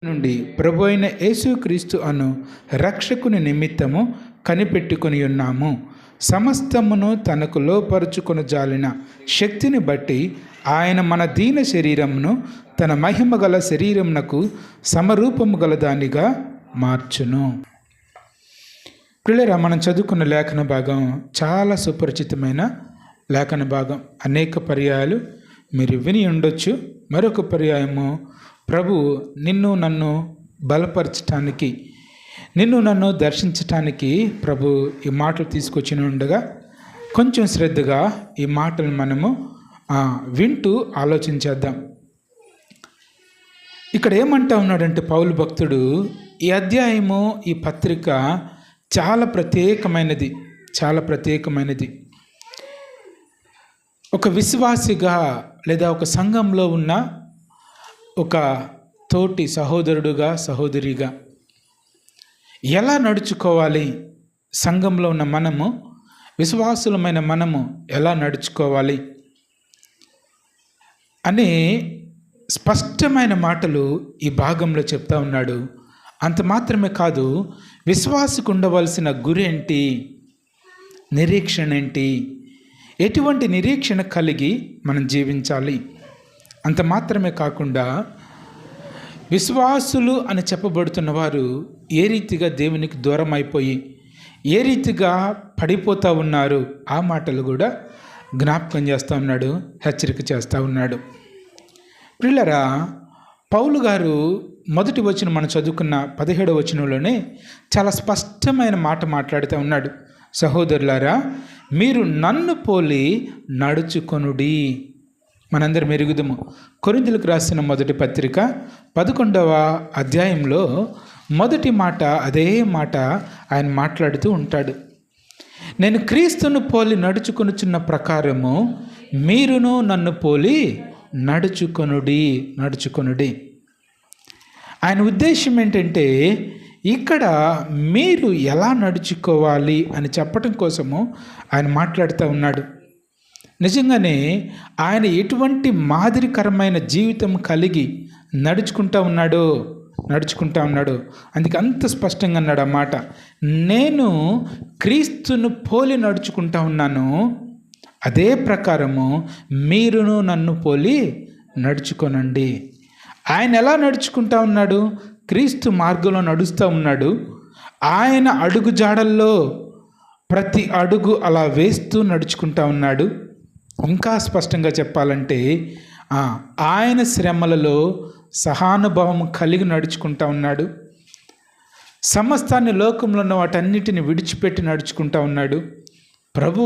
నుండి ప్రభు అయిన యేసుక్రీస్తు అను రక్షకుని నిమిత్తము కనిపెట్టుకొని ఉన్నాము. సమస్తమును తనకు లోపరుచుకొని జాలిన శక్తిని బట్టి ఆయన మన దీన శరీరమును తన మహిమ గల శరీరమునకు సమరూపము గల దానిగా మార్చును. పిల్లరా, మనం చదువుకున్న లేఖన భాగం చాలా సుపరిచితమైన లేఖన భాగం. అనేక పర్యాయాలు మీరు విని ఉండొచ్చు. మరొక పర్యాయము ప్రభు నిన్ను నన్ను బలపరచటానికి, నిన్ను నన్ను దర్శించటానికి ప్రభు ఈ మాటలు తీసుకొచ్చి ఉండగా కొంచెం శ్రద్ధగా ఈ మాటలు మనము వింటూ ఆలోచించేద్దాం. ఇక్కడ ఏమంటా ఉన్నాడంటే పౌలు భక్తుడు, ఈ అధ్యాయము, ఈ పత్రిక చాలా ప్రత్యేకమైనది, చాలా ప్రత్యేకమైనది. ఒక విశ్వాసిగా లేదా ఒక సంఘంలో ఉన్న ఒక తోటి సహోదరుడుగా, సహోదరిగా ఎలా నడుచుకోవాలి, సంఘంలో ఉన్న మనము, విశ్వాసులమైన మనము ఎలా నడుచుకోవాలి అనే స్పష్టమైన మాటలు ఈ భాగంలో చెప్తా ఉన్నాడు. అంత మాత్రమే కాదు, విశ్వాసకు ఉండవలసిన గురి ఏంటి, నిరీక్షణ ఏంటి, ఎటువంటి నిరీక్షణ కలిగి మనం జీవించాలి. అంత మాత్రమే కాకుండా విశ్వాసులు అని చెప్పబడుతున్న వారు ఏ రీతిగా దేవునికి దూరం అయిపోయి ఏ రీతిగా పడిపోతూ ఉన్నారు, ఆ మాటలు కూడా జ్ఞాపకం చేస్తూ ఉన్నాడు, హెచ్చరిక చేస్తూ ఉన్నాడు. పిల్లరా, పౌలు గారు మొదటి వచనం మనం చదువుకున్న 17వ వచనంలోనే చాలా స్పష్టమైన మాట మాట్లాడుతూ ఉన్నాడు. సహోదరులారా, మీరు నన్ను పోలి నడుచుకొనుడి. మనందరం మెరుగుదము. కొరింథీయులకు రాసిన మొదటి పత్రిక 11వ అధ్యాయంలో మొదటి మాట, అదే మాట ఆయన మాట్లాడుతూ ఉంటాడు. నేను క్రీస్తును పోలి నడుచుకొనుచున్న ప్రకారము మీరును నన్ను పోలి నడుచుకొనుడి. ఆయన ఉద్దేశం ఏంటంటే, ఇక్కడ మీరు ఎలా నడుచుకోవాలి అని చెప్పటం కోసము ఆయన మాట్లాడుతూ ఉన్నాడు. నిజంగానే ఆయన ఎటువంటి మాదిరికరమైన జీవితం కలిగి నడుచుకుంటూ ఉన్నాడు. అందుకే అంత స్పష్టంగా అన్నాడు అన్నమాట. నేను క్రీస్తును పోలి నడుచుకుంటా ఉన్నాను, అదే ప్రకారము మీరును నన్ను పోలి నడుచుకోనండి. ఆయన ఎలా నడుచుకుంటా ఉన్నాడు? క్రీస్తు మార్గంలో నడుస్తూ ఉన్నాడు. ఆయన అడుగు జాడల్లో ప్రతి అడుగు అలా వేస్తూ నడుచుకుంటా ఉన్నాడు. ఇంకా స్పష్టంగా చెప్పాలంటే ఆయన శ్రమలలో సహానుభావం కలిగి నడుచుకుంటా ఉన్నాడు. సమస్తాన్ని, లోకంలో ఉన్న వాటన్నిటిని విడిచిపెట్టి నడుచుకుంటా ఉన్నాడు. ప్రభు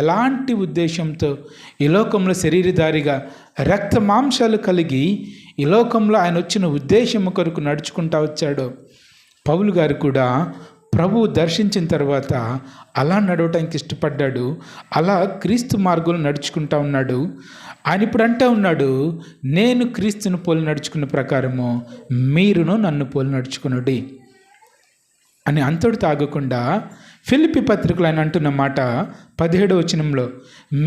ఎలాంటి ఉద్దేశంతో ఈ లోకంలో శరీరధారిగా రక్త మాంసాలు కలిగి ఈ లోకంలో ఆయన వచ్చిన ఉద్దేశం కొరకు నడుచుకుంటా వచ్చాడో, పౌలు గారు కూడా ప్రభువు దర్శించిన తర్వాత అలా నడవటానికి ఇష్టపడ్డాడు. అలా క్రీస్తు మార్గంలో నడుచుకుంటా ఉన్నాడు. ఆయన ఇప్పుడు అంటూ ఉన్నాడు, నేను క్రీస్తును పోలి నడుచుకున్న ప్రకారము మీరును నన్ను పోలి నడుచుకునుడి అని. అంతటితో ఆగకుండా ఫిలిప్పీ పత్రికలు ఆయన అంటున్న మాట 17వ వచనంలో,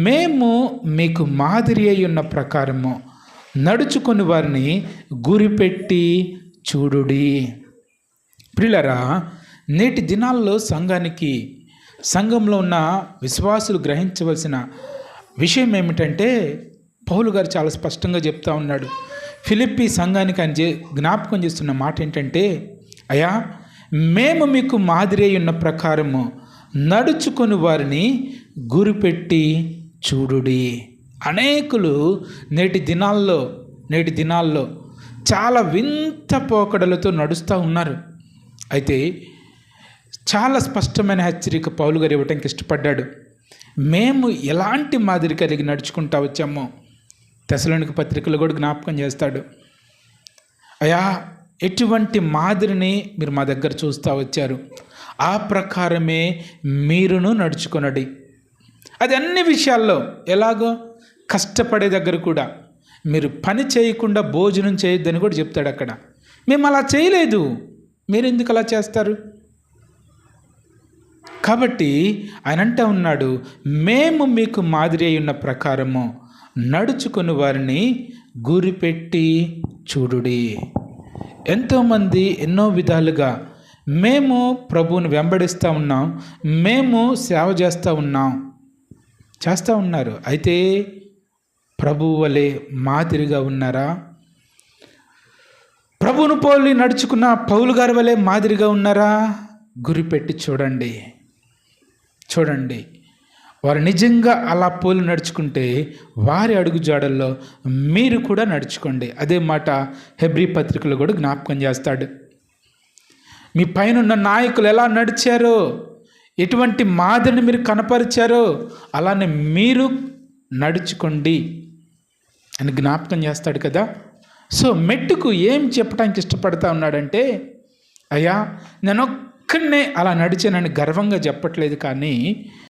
మేము మీకు మాదిరి అయి ఉన్న ప్రకారము నడుచుకుని వారిని గురిపెట్టి చూడుడి. ప్రియులారా, నేటి దినాల్లో సంఘంలో ఉన్న విశ్వాసులు గ్రహించవలసిన విషయం ఏమిటంటే, పౌలు గారు చాలా స్పష్టంగా చెప్తా ఉన్నాడు. ఫిలిప్పీ సంఘానికి ఆయన జ్ఞాపకం చేస్తున్న మాట ఏంటంటే, అయ్యా, మేము మీకు మాదిరి అయి ఉన్న ప్రకారము నడుచుకొని వారిని గురిపెట్టి చూడుడి. అనేకులు నేటి దినాల్లో చాలా వింత పోకడలతో నడుస్తూ ఉన్నారు. అయితే చాలా స్పష్టమైన హెచ్చరిక పౌలు గారు ఇవ్వటానికి ఇష్టపడ్డాడు. మేము ఎలాంటి మాదిరి కలిగి నడుచుకుంటా వచ్చామో తెస్సలోనిక పత్రికలు కూడా జ్ఞాపకం చేస్తాడు. అయ్యా, ఎటువంటి మాదిరిని మీరు మా దగ్గర చూస్తూ వచ్చారు, ఆ ప్రకారమే మీరును నడుచుకొనడి. అది అన్ని విషయాల్లో. ఎలాగో కష్టపడే దగ్గర కూడా మీరు పని చేయకుండా భోజనం చేయొద్దని కూడా చెప్తాడు అక్కడ. మేము అలా చేయలేదు, మీరు ఎందుకు అలా చేస్తారు? కాబట్టి ఆయన అంటూ ఉన్నాడు, మేము మీకు మాదిరి అయి ఉన్న ప్రకారము నడుచుకుని వారిని గురిపెట్టి చూడుడి. ఎంతోమంది ఎన్నో విధాలుగా మేము ప్రభువుని వెంబడిస్తూ ఉన్నాం, మేము సేవ చేస్తూ ఉన్నారు. అయితే ప్రభువు వలె మాదిరిగా ఉన్నారా? ప్రభువును పోలి నడుచుకున్న పౌలు గారి వలె మాదిరిగా ఉన్నారా? గురిపెట్టి చూడండి. వారు నిజంగా అలా పోలి నడుచుకుంటే వారి అడుగుజాడల్లో మీరు కూడా నడుచుకోండి. అదే మాట హెబ్రీ పత్రికలో కూడా జ్ఞాపకం చేస్తాడు. మీ పైనున్న నాయకులు ఎలా నడిచారో, ఎటువంటి మాదిరిని మీరు కనపరిచారో అలానే మీరు నడుచుకోండి అని జ్ఞాపకం చేస్తాడు కదా. సో మెట్టుకు ఏం చెప్పడానికి ఇష్టపడతా ఉన్నాడంటే, అయ్యా నేను ఒక్కడనే అలా నడిచానని గర్వంగా చెప్పట్లేదు, కానీ